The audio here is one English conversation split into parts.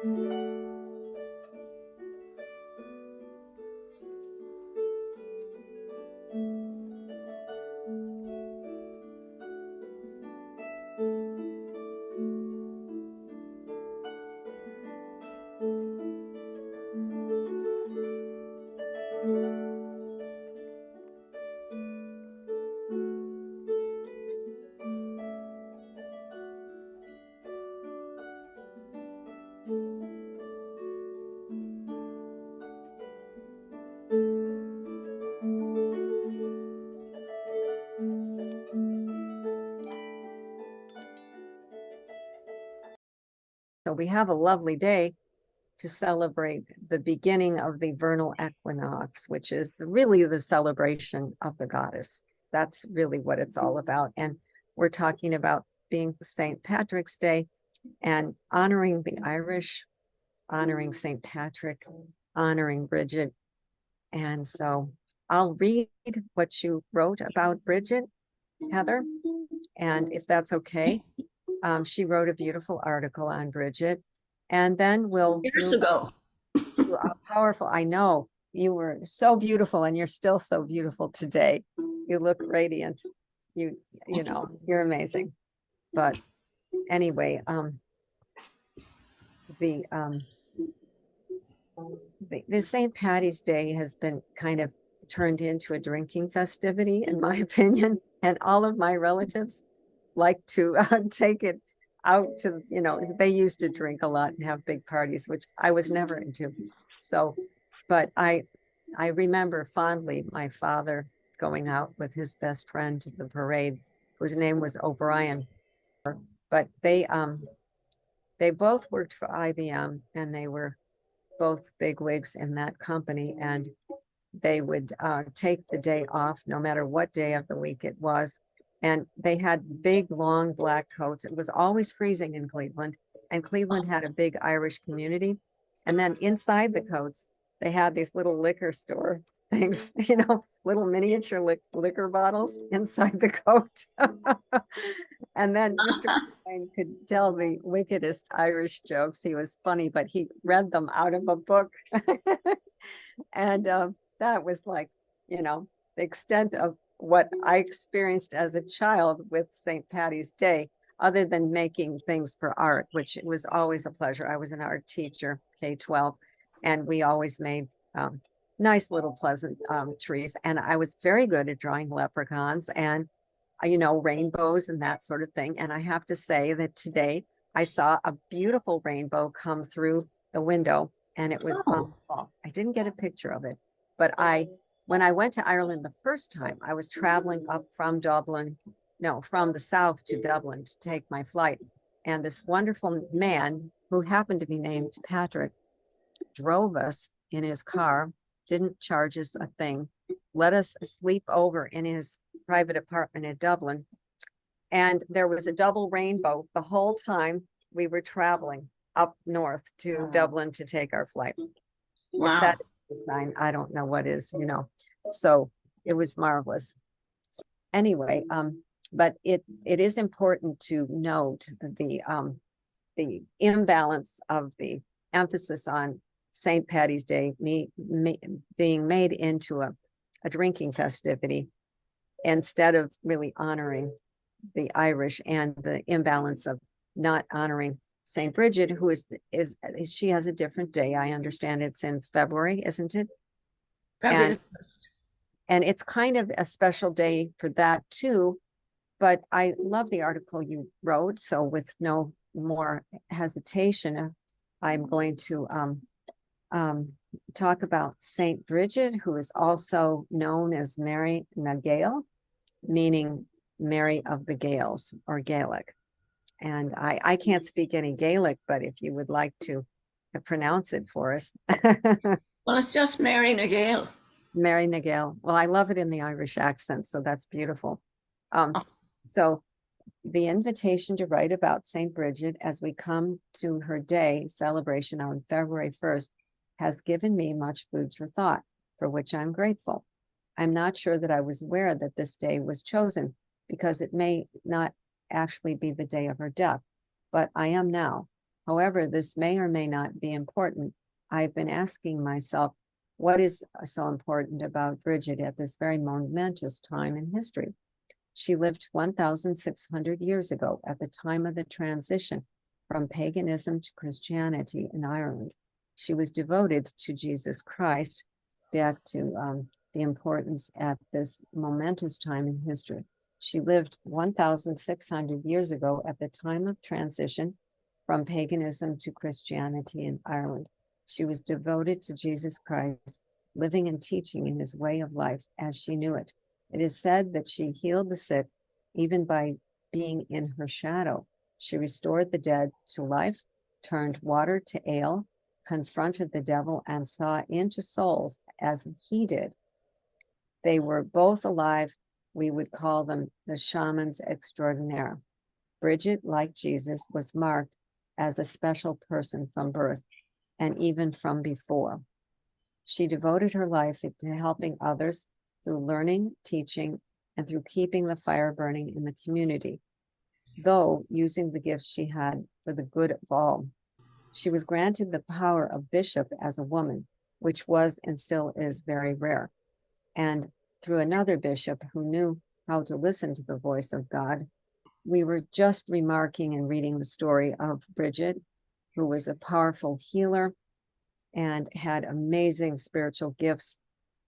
So we have a lovely day to celebrate the beginning of the vernal equinox, which is really the celebration of the goddess. That's really what it's all about. And we're talking about being St. Patrick's Day and honoring the Irish, honoring St. Patrick, honoring Bridget. And so I'll read what you wrote about Bridget, Heather, and if that's okay. She wrote a beautiful article on Bridget, and then we'll years ago to a powerful. I know you were so beautiful, and you're still so beautiful today. You look radiant. You know, you're amazing. But anyway, the St. Patty's Day has been kind of turned into a drinking festivity, in my opinion, and all of my relatives like to take it out to, you know, they used to drink a lot and have big parties, which I was never into. So, but I remember fondly my father going out with his best friend to the parade, whose name was O'Brien. But they both worked for IBM, and they were both big wigs in that company, and they would take the day off no matter what day of the week it was. And they had big, long black coats. It was always freezing in Cleveland. And Cleveland had a big Irish community. And then inside the coats, they had these little liquor store things, you know, little miniature liquor bottles inside the coat. And then Mr. Beltaney could tell the wickedest Irish jokes. He was funny, but he read them out of a book. And that was like, you know, the extent of what I experienced as a child with St. Patty's Day, other than making things for art, which was always a pleasure. I was an art teacher, K-12, and we always made nice little pleasant trees. And I was very good at drawing leprechauns and, you know, rainbows and that sort of thing. And I have to say that today I saw a beautiful rainbow come through the window, and it was on the wall. I didn't get a picture of it, but when I went to Ireland the first time, I was traveling up from Dublin, no, from the south to Dublin to take my flight. And this wonderful man, who happened to be named Patrick, drove us in his car, didn't charge us a thing, let us sleep over in his private apartment in Dublin. And there was a double rainbow the whole time we were traveling up north to Dublin to take our flight. Wow. If that is the sign, I don't know what is, you know. So it was marvelous. Anyway, but it is important to note the imbalance of the emphasis on St. Patty's Day being made into a drinking festivity instead of really honoring the Irish, and the imbalance of not honoring Saint Bridget, who is she has a different day. I understand it's in February, isn't it? February and it's kind of a special day for that too. But I love the article you wrote. So with no more hesitation, I'm going to talk about Saint Bridget, who is also known as Mary na Gael, meaning Mary of the Gaels, or Gaelic. And I can't speak any Gaelic, but if you would like to pronounce it for us. Well, it's just Mary na Gael. Mary na Gael. Well, I love it in the Irish accent, so that's beautiful. So the invitation to write about Saint Bridget as we come to her day celebration on February 1st has given me much food for thought, for which I'm grateful. I'm not sure that I was aware that this day was chosen, because it may not actually be the day of her death, but I am now. However, this may or may not be important. I've been asking myself, what is so important about Bridget at this very momentous time in history? She lived 1,600 years ago at the time of the transition from paganism to Christianity in Ireland. She was devoted to Jesus Christ, back to the importance at this momentous time in history. She lived 1,600 years ago at the time of transition from paganism to Christianity in Ireland. She was devoted to Jesus Christ, living and teaching in his way of life as she knew it. It is said that she healed the sick even by being in her shadow. She restored the dead to life, turned water to ale, confronted the devil, and saw into souls as he did. They were both alive. We would call them the shamans extraordinaire. Bridget, like Jesus, was marked as a special person from birth and even from before. She devoted her life to helping others through learning, teaching, and through keeping the fire burning in the community, though using the gifts she had for the good of all. She was granted the power of bishop as a woman, which was and still is very rare, and through another bishop who knew how to listen to the voice of God. We were just remarking and reading the story of Bridget, who was a powerful healer and had amazing spiritual gifts.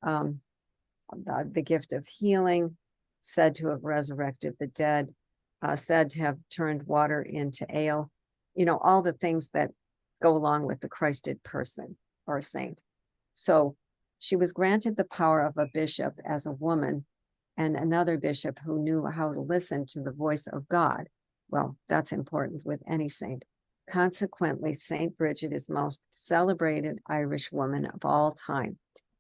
The gift of healing, said to have resurrected the dead, said to have turned water into ale, all the things that go along with the Christed person or saint. So she was granted the power of a bishop as a woman, and another bishop who knew how to listen to the voice of God. Well, that's important with any saint. Consequently, Saint Bridget is most celebrated Irish woman of all time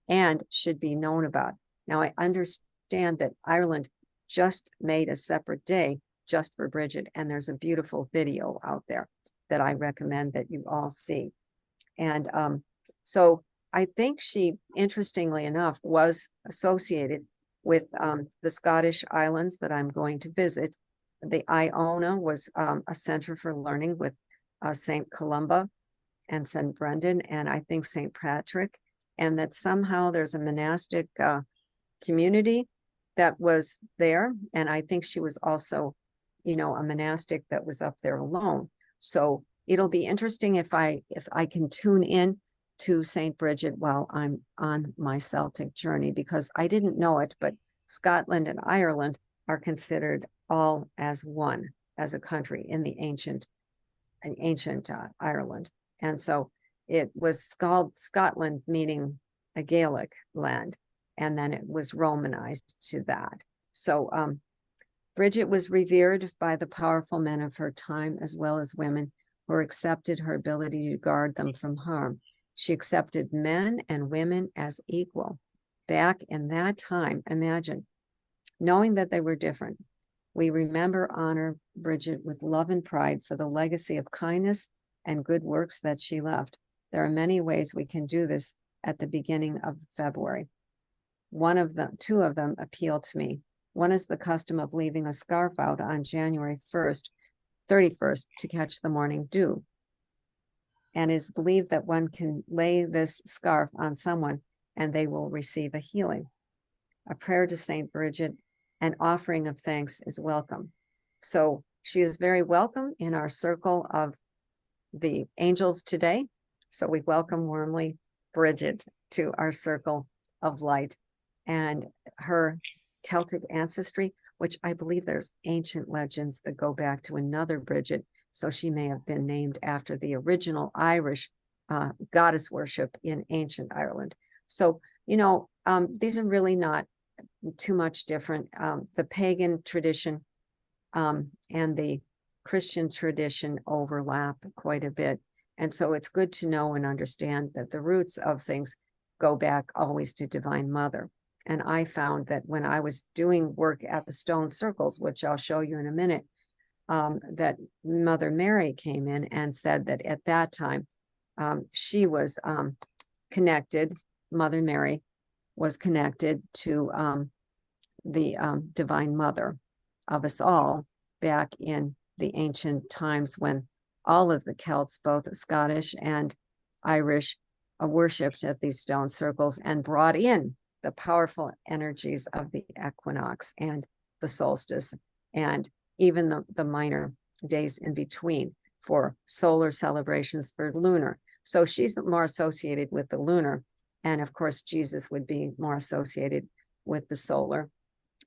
and should be known about. Now, I understand that Ireland just made a separate day just for Bridget, and there's a beautiful video out there that I recommend that you all see. And so I think she, interestingly enough, was associated with the Scottish islands that I'm going to visit. The Iona was a center for learning with St. Columba and St. Brendan, and I think St. Patrick, and that somehow there's a monastic community that was there. And I think she was also, a monastic that was up there alone. So it'll be interesting if I can tune in to Saint Bridget while I'm on my Celtic journey, because I didn't know it, but Scotland and Ireland are considered all as one, as a country in the ancient Ireland. And so it was called Scotland, meaning a Gaelic land, and then it was Romanized to that. So Bridget was revered by the powerful men of her time, as well as women who accepted her ability to guard them from harm. She accepted men and women as equal. Back in that time, imagine, knowing that they were different. We remember, honor Bridget with love and pride for the legacy of kindness and good works that she left. There are many ways we can do this at the beginning of February. Two of them appeal to me. One is the custom of leaving a scarf out on January 31st to catch the morning dew. And it's believed that one can lay this scarf on someone and they will receive a healing. A prayer to Saint Bridget, an offering of thanks is welcome. So she is very welcome in our circle of the angels today. So we welcome warmly Bridget to our circle of light, and her Celtic ancestry, which I believe there's ancient legends that go back to another Bridget. So she may have been named after the original Irish goddess worship in ancient Ireland. So, these are really not too much different. The pagan tradition and the Christian tradition overlap quite a bit. And so it's good to know and understand that the roots of things go back always to Divine Mother. And I found that when I was doing work at the stone circles, which I'll show you in a minute, that Mother Mary came in and said that at that time, she was connected, Mother Mary was connected to the Divine Mother of us all back in the ancient times when all of the Celts, both Scottish and Irish, worshipped at these stone circles and brought in the powerful energies of the equinox and the solstice, and even the minor days in between for solar celebrations, for lunar. So she's more associated with the lunar. And of course, Jesus would be more associated with the solar,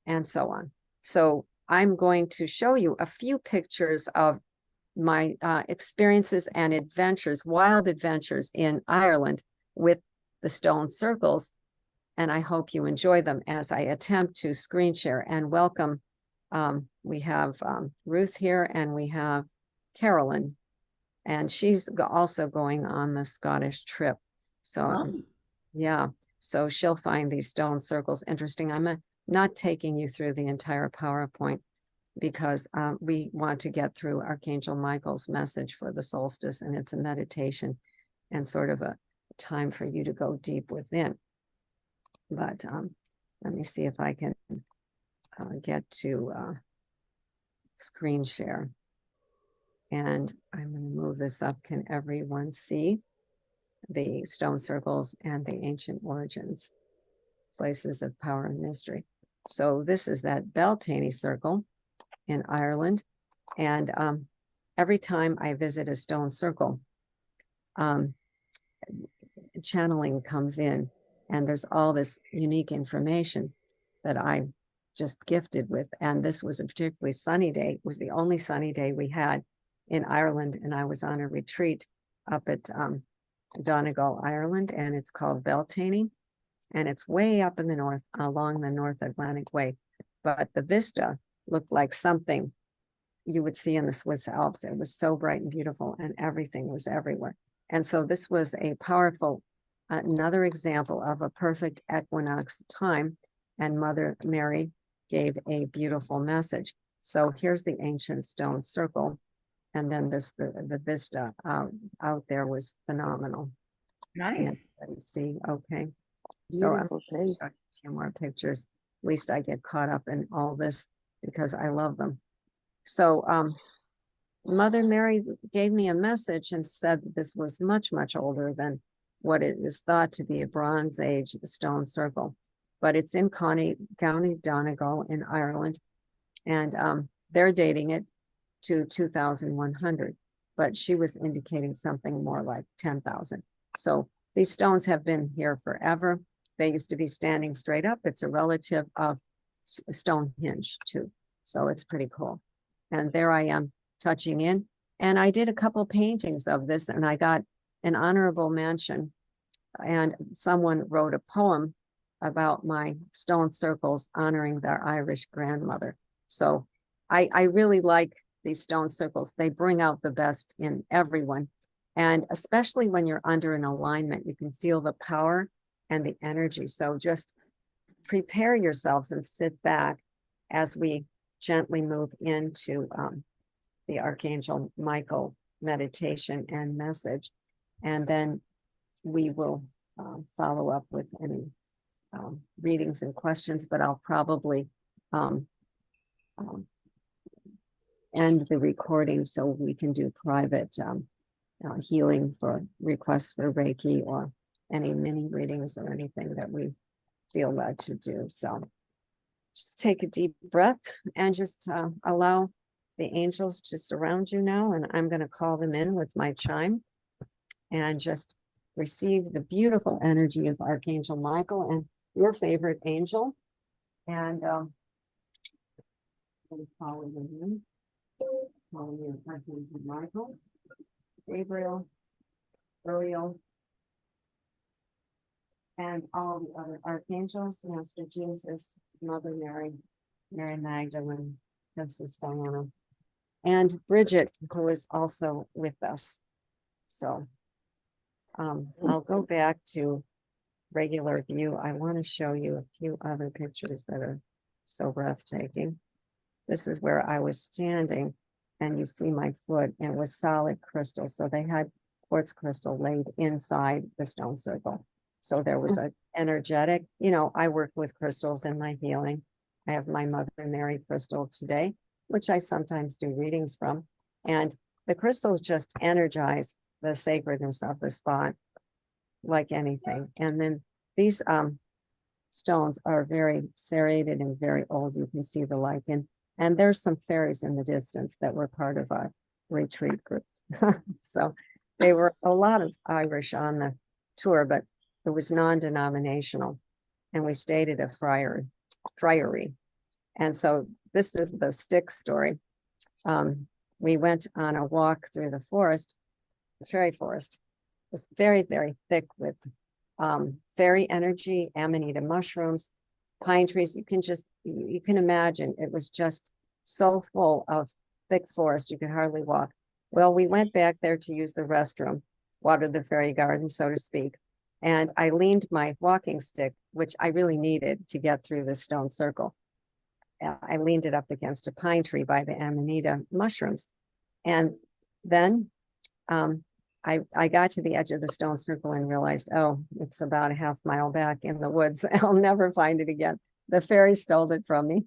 and so on. So I'm going to show you a few pictures of my experiences and adventures, wild adventures in Ireland with the stone circles. And I hope you enjoy them as I attempt to screen share and welcome. We have Ruth here, and we have Carolyn, and she's also going on the Scottish trip. So yeah, so she'll find these stone circles interesting. I'm not taking you through the entire PowerPoint because we want to get through Archangel Michael's message for the solstice, and it's a meditation and sort of a time for you to go deep within. But let me see if I can get to screen share. And I'm going to move this up. Can everyone see the stone circles and the ancient origins, places of power and mystery? So this is that Beltaney circle in Ireland. And every time I visit a stone circle, channeling comes in, and there's all this unique information that I'm just gifted with. And this was a particularly sunny day. It was the only sunny day we had in Ireland, and I was on a retreat up at Donegal, Ireland, and it's called Beltaney, and it's way up in the north along the North Atlantic Way. But the vista looked like something you would see in the Swiss Alps. It was so bright and beautiful, and everything was everywhere. And so this was a powerful, another example of a perfect equinox time, and Mother Mary gave a beautiful message. So here's the ancient stone circle, and then this the vista out there was phenomenal. Nice. And see, okay. So I'm going to show you a few more pictures. At least I get caught up in all this because I love them. So Mother Mary gave me a message and said that this was much, much older than what it is thought to be a Bronze Age stone circle. But it's in County Donegal in Ireland. And they're dating it to 2100. But she was indicating something more like 10,000. So these stones have been here forever. They used to be standing straight up. It's a relative of Stonehenge too. So it's pretty cool. And there I am touching in. And I did a couple paintings of this, and I got an honorable mention. And someone wrote a poem about my stone circles honoring their Irish grandmother. So I really like these stone circles. They bring out the best in everyone. And especially when you're under an alignment, you can feel the power and the energy. So just prepare yourselves and sit back as we gently move into the Archangel Michael meditation and message. And then we will follow up with any readings and questions, but I'll probably end the recording so we can do private healing for requests for Reiki or any mini readings or anything that we feel led to do. So just take a deep breath and just allow the angels to surround you now. And I'm going to call them in with my chime and just receive the beautiful energy of Archangel Michael and your favorite angel. And call in. Calling in Archangel Michael, Gabriel, Uriel, and all the other archangels, Master Jesus, Mother Mary, Mary Magdalene, Princess Diana, and Bridget, who is also with us. So I'll go back to regular view. I want to show you a few other pictures that are so breathtaking. This is where I was standing, and you see my foot, and it was solid crystal. So they had quartz crystal laid inside the stone circle. So there was an energetic, you know, I work with crystals in my healing. I have my Mother Mary crystal today, which I sometimes do readings from. And the crystals just energize the sacredness of the spot like anything. And then these stones are very serrated and very old. You can see the lichen. And there's some fairies in the distance that were part of a retreat group. So they were a lot of Irish on the tour, but it was non-denominational. And we stayed at a friary. And so this is the stick story. We went on a walk through the forest, the fairy forest. It's very, very thick with fairy energy, amanita mushrooms, pine trees. You can imagine it was just so full of thick forest, you could hardly walk. Well, we went back there to use the restroom, water the fairy garden, so to speak. And I leaned my walking stick, which I really needed to get through the stone circle. I leaned it up against a pine tree by the amanita mushrooms. And then I got to the edge of the stone circle and realized, oh, it's about a half mile back in the woods. I'll never find it again. The fairy stole it from me.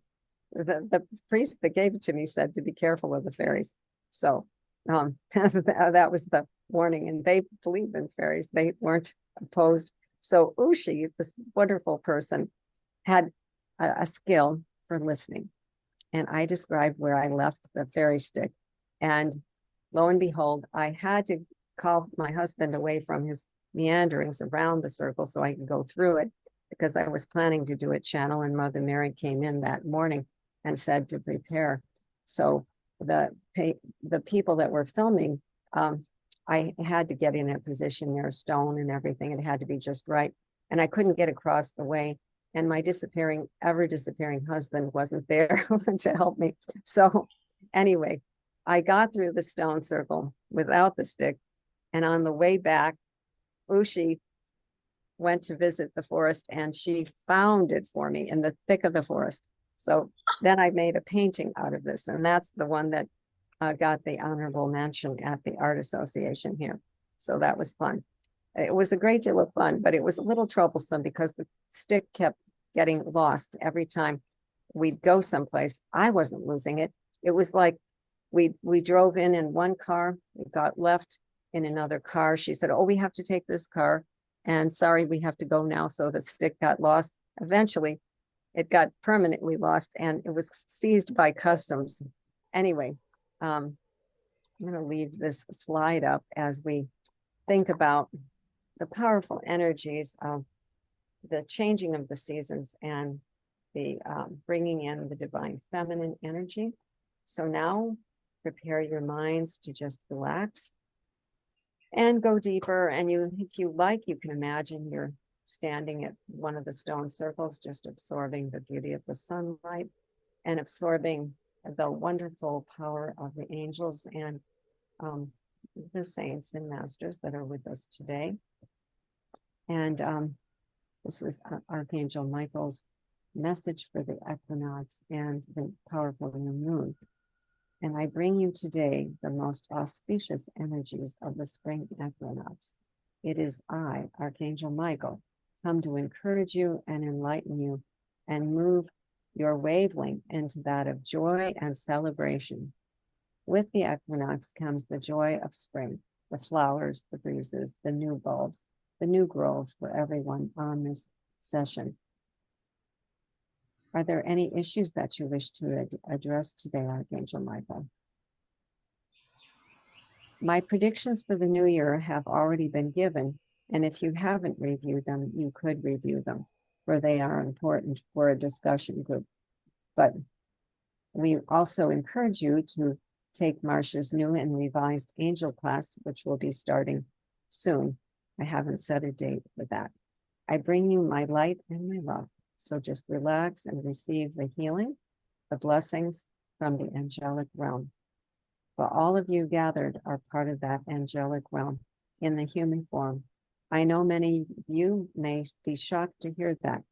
The priest that gave it to me said to be careful of the fairies. So that was the warning. And they believed in fairies. They weren't opposed. So Ushi, this wonderful person, had a skill for listening. And I described where I left the fairy stick. And lo and behold, I had to call my husband away from his meanderings around the circle so I could go through it, because I was planning to do a channel, and Mother Mary came in that morning and said to prepare. So the people that were filming, I had to get in a position near a stone and everything. It had to be just right. And I couldn't get across the way. And my ever disappearing husband wasn't there to help me. So anyway, I got through the stone circle without the stick. And on the way back, Ushi went to visit the forest and she found it for me in the thick of the forest. So then I made a painting out of this. And that's the one that got the honorable mention at the Art Association here. So that was fun. It was a great deal of fun, but it was a little troublesome because the stick kept getting lost every time we'd go someplace. I wasn't losing it. It was like we drove in one car, we got left in another car. She said, oh, we have to take this car. And sorry, we have to go now. So the stick got lost. Eventually, it got permanently lost and it was seized by customs. Anyway, I'm going to leave this slide up as we think about the powerful energies of the changing of the seasons and the bringing in the divine feminine energy. So now prepare your minds to just relax and go deeper. And if you like, you can imagine you're standing at one of the stone circles, just absorbing the beauty of the sunlight and absorbing the wonderful power of the angels and the saints and masters that are with us today. And this is Archangel Michael's message for the equinox and the powerful new moon. And I bring you today the most auspicious energies of the spring equinox. It is I, Archangel Michael, come to encourage you and enlighten you and move your wavelength into that of joy and celebration. With the equinox comes the joy of spring, the flowers, the breezes, the new bulbs, the new growth for everyone on this session. Are there any issues that you wish to address today, Archangel Michael? My predictions for the new year have already been given, and if you haven't reviewed them, you could review them, for they are important for a discussion group. But we also encourage you to take Marcia's new and revised angel class, which will be starting soon. I haven't set a date for that. I bring you my light and my love. So just relax and receive the healing, the blessings from the angelic realm. For all of you gathered are part of that angelic realm in the human form. I know many of you may be shocked to hear that,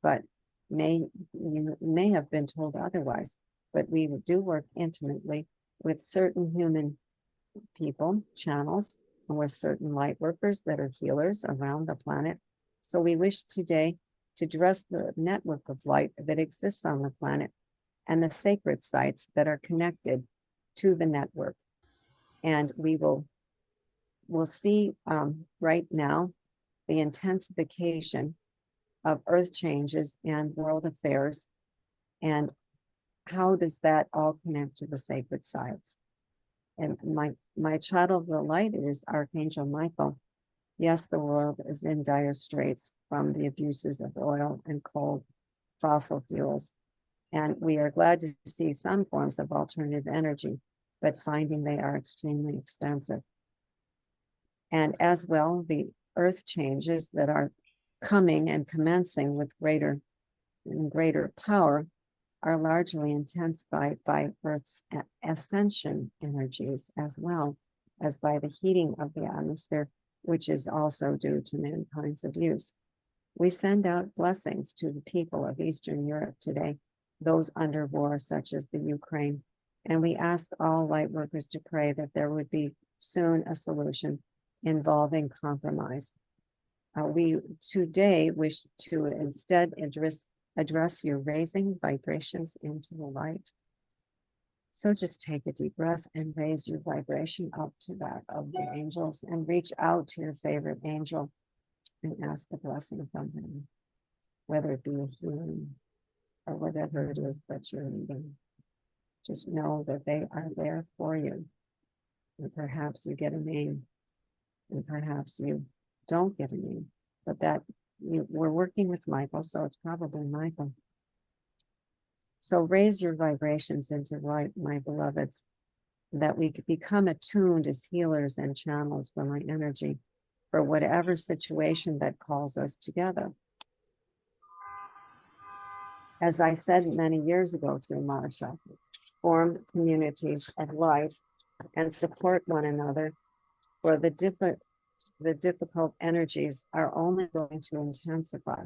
but you may have been told otherwise. But we do work intimately with certain human people, channels, and with certain light workers that are healers around the planet. So we wish today to address the network of light that exists on the planet and the sacred sites that are connected to the network. And we'll see right now the intensification of earth changes and world affairs. And how does that all connect to the sacred sites? And my child of the light is Archangel Michael. Yes, the world is in dire straits from the abuses of oil and coal, fossil fuels. And we are glad to see some forms of alternative energy, but finding they are extremely expensive. And as well, the earth changes that are coming and commencing with greater power are largely intensified by Earth's ascension energies, as well as by the heating of the atmosphere, which is also due to mankind's abuse. We send out blessings to the people of Eastern Europe today, those under war, such as the Ukraine, and we ask all light workers to pray that there would be soon a solution involving compromise. We today wish to instead address your raising vibrations into the light. So just take a deep breath and raise your vibration up to that of the angels, and reach out to your favorite angel and ask the blessing from them, whether it be a healing or whatever it is that you're needing. Just know that they are there for you. And perhaps you get a name, and perhaps you don't get a name, but that we're working with Michael, so it's probably Michael. So raise your vibrations into light, my beloveds, that we could become attuned as healers and channels for my energy for whatever situation that calls us together. As I said many years ago through Marcia, form communities of light and support one another, for the difficult energies are only going to intensify.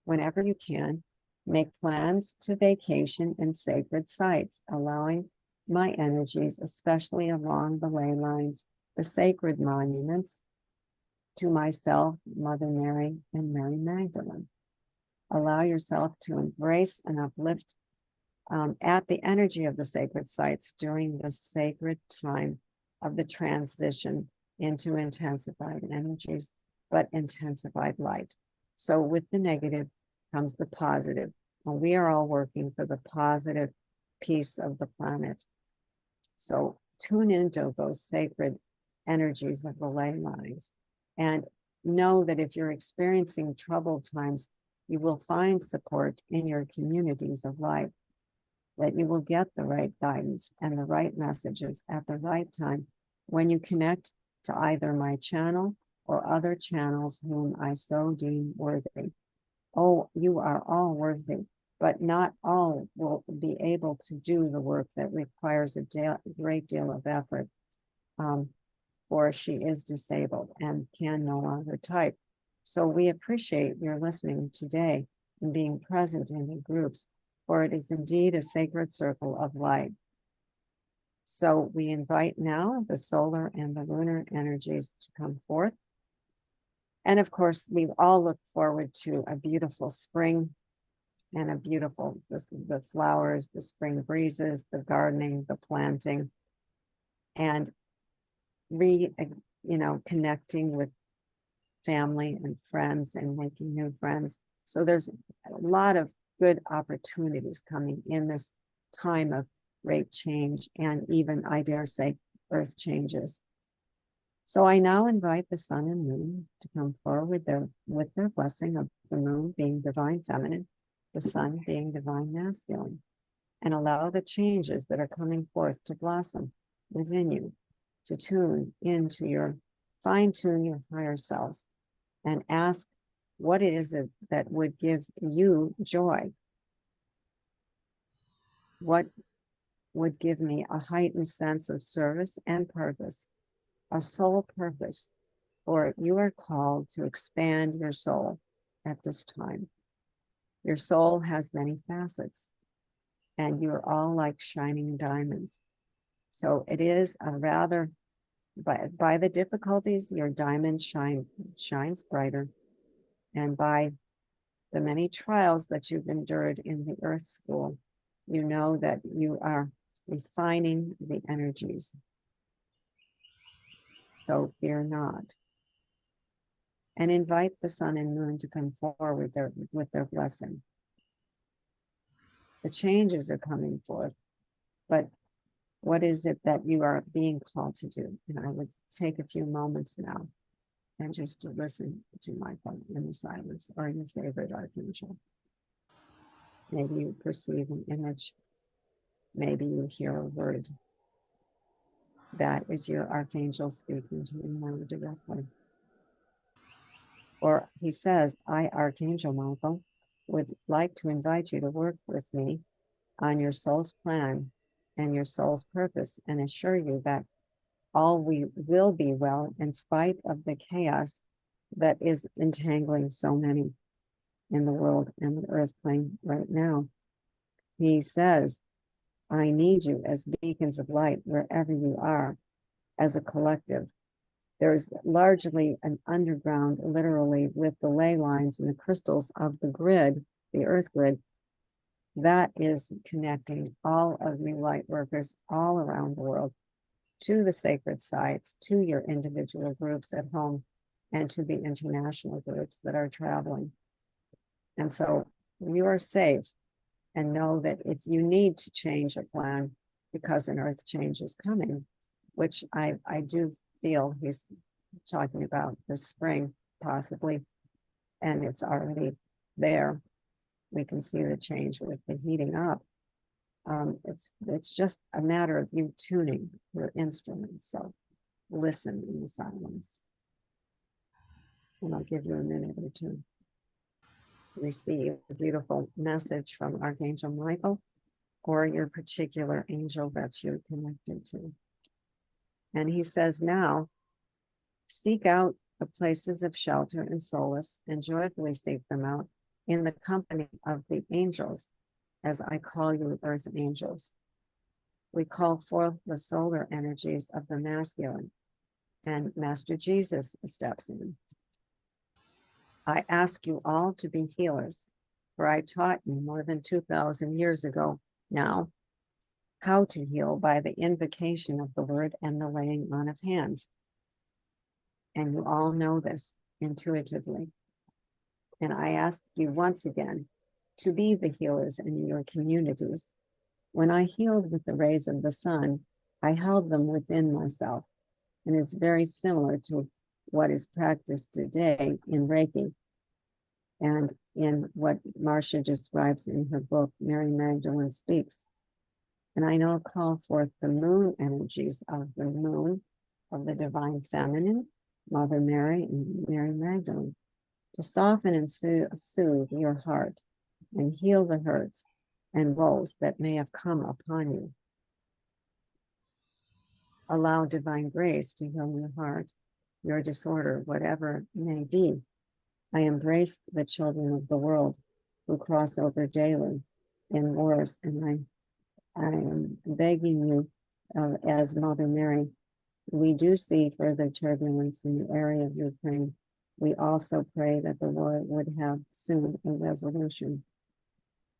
Whenever you can, make plans to vacation in sacred sites, allowing my energies, especially along the ley lines, the sacred monuments to myself, Mother Mary, and Mary Magdalene. Allow yourself to embrace and uplift at the energy of the sacred sites during the sacred time of the transition into intensified energies, but intensified light. So with the negative comes the positive. And we are all working for the positive piece of the planet. So tune into those sacred energies of the ley lines, and know that if you're experiencing troubled times, you will find support in your communities of light, that you will get the right guidance and the right messages at the right time when you connect to either my channel or other channels whom I so deem worthy. Oh, you are all worthy, but not all will be able to do the work that requires a great deal of effort, for she is disabled and can no longer type. So we appreciate your listening today and being present in the groups, for it is indeed a sacred circle of light. So we invite now the solar and the lunar energies to come forth. And of course, we all look forward to a beautiful spring and a beautiful, the flowers, the spring breezes, the gardening, the planting, and connecting with family and friends and making new friends. So there's a lot of good opportunities coming in this time of great change, and even, I dare say, earth changes. So I now invite the sun and moon to come forward with their blessing of the moon being divine feminine, the sun being divine masculine, and allow the changes that are coming forth to blossom within you, to fine-tune your higher selves, and ask what it is that would give you joy. What would give me a heightened sense of service and purpose, a soul purpose, for you are called to expand your soul at this time. Your soul has many facets, and you're all like shining diamonds. So it is a rather, by the difficulties, your diamond shines brighter, and by the many trials that you've endured in the earth school, you know that you are refining the energies So fear not. And invite the sun and moon to come forward with their blessing. The changes are coming forth, but what is it that you are being called to do? And I would take a few moments now and just to listen to Michael in the silence, or your favorite archangel. Maybe you perceive an image. Maybe you hear a word. That is your archangel speaking to you more directly. Or he says, I, Archangel Michael, would like to invite you to work with me on your soul's plan and your soul's purpose, and assure you that all will be well in spite of the chaos that is entangling so many in the world and the earth plane right now. He says, I need you as beacons of light wherever you are as a collective. There's largely an underground, literally, with the ley lines and the crystals of the grid, the earth grid, that is connecting all of you light workers all around the world to the sacred sites, to your individual groups at home, and to the international groups that are traveling. And so you are safe, and know that you need to change a plan because an earth change is coming, which I do feel he's talking about this spring, possibly, and it's already there. We can see the change with the heating up. It's just a matter of you tuning your instruments. So listen in the silence. And I'll give you a minute or two to receive a beautiful message from Archangel Michael or your particular angel that you're connected to. And he says, now, seek out the places of shelter and solace, and joyfully seek them out in the company of the angels, as I call you earth angels. We call forth the solar energies of the masculine, and Master Jesus steps in. I ask you all to be healers, for I taught you more than 2,000 years ago now how to heal by the invocation of the word and the laying on of hands. And you all know this intuitively. And I ask you once again to be the healers in your communities. When I healed with the rays of the sun, I held them within myself, and it's very similar to what is practiced today in Reiki and in what Marcia describes in her book, Mary Magdalene Speaks. And I now call forth the moon energies of the moon, of the divine feminine, Mother Mary and Mary Magdalene, to soften and soothe your heart and heal the hurts and woes that may have come upon you. Allow divine grace to heal your heart, your disorder, whatever it may be. I embrace the children of the world who cross over daily in wars, and I am begging you, as Mother Mary, we do see further turbulence in the area of Ukraine. We also pray that the war would have soon a resolution.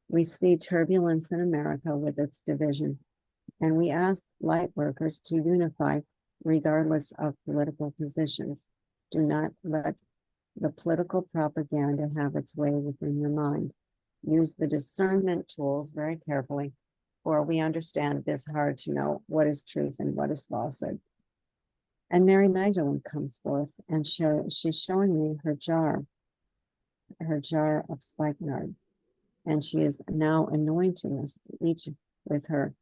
We see turbulence in America with its division, and we ask light workers to unify regardless of political positions. Do not let the political propaganda have its way within your mind. Use the discernment tools very carefully, for we understand it is hard to know what is truth and what is falsehood. And Mary Magdalene comes forth, and she's showing me her jar of spikenard. And she is now anointing us each with her,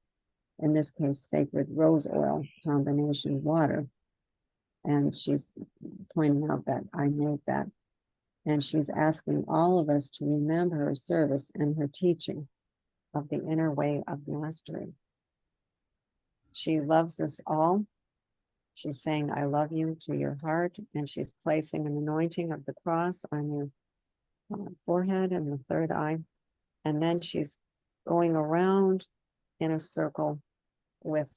in this case, sacred rose oil combination water. And she's pointing out that I made that. And she's asking all of us to remember her service and her teaching of the inner way of mastery. She loves us all. She's saying, I love you to your heart. And she's placing an anointing of the cross on your forehead and the third eye. And then she's going around in a circle with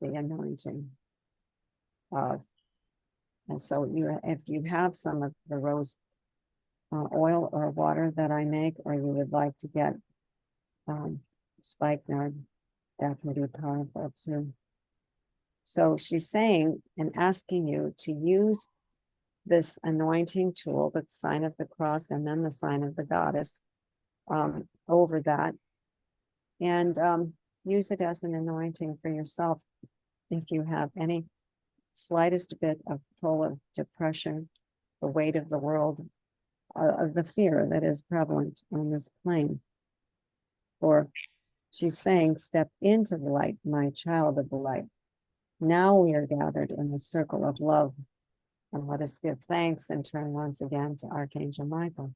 the anointing of. And so if you have some of the rose oil or water that I make, or you would like to get spikenard, that can be powerful too. So she's saying and asking you to use this anointing tool, the sign of the cross, and then the sign of the goddess over that, and use it as an anointing for yourself if you have any slightest bit of pull of depression, the weight of the world, of the fear that is prevalent on this plane. Or she's saying, step into the light, my child of the light. Now we are gathered in the circle of love. And let us give thanks and turn once again to Archangel Michael.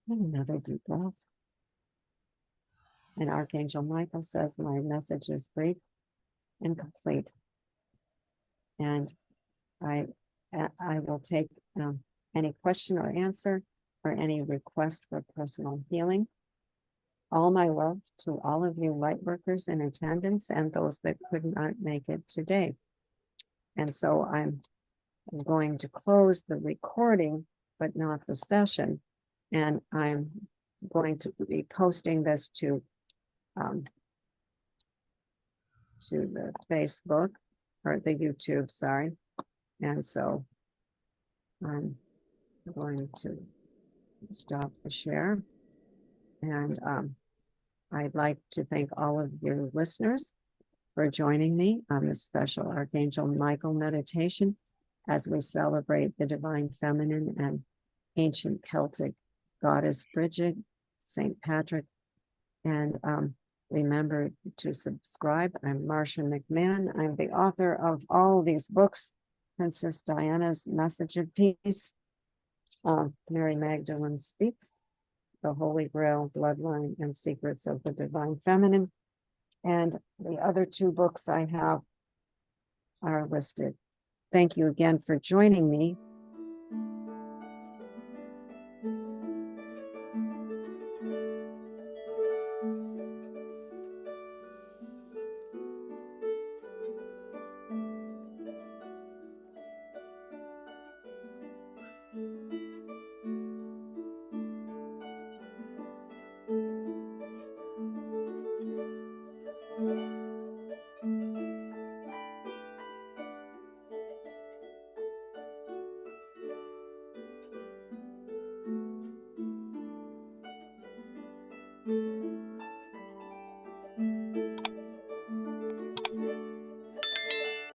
And another deep breath. And Archangel Michael says, my message is brief and complete. And I will take any question or answer or any request for personal healing. All my love to all of you light workers in attendance and those that could not make it today. And so I'm going to close the recording, but not the session. And I'm going to be posting this to the Facebook or the YouTube, sorry. And so I'm going to stop the share. And I'd like to thank all of your listeners for joining me on this special Archangel Michael meditation as we celebrate the divine feminine and ancient Celtic goddess Bridget, Saint Patrick. And remember to subscribe. I'm Marcia McMahon. I'm the author of all these books: Princess Diana's Message of Peace, Mary Magdalene Speaks, The Holy Grail, Bloodline, and Secrets of the Divine Feminine. And the other two books I have are listed. Thank you again for joining me.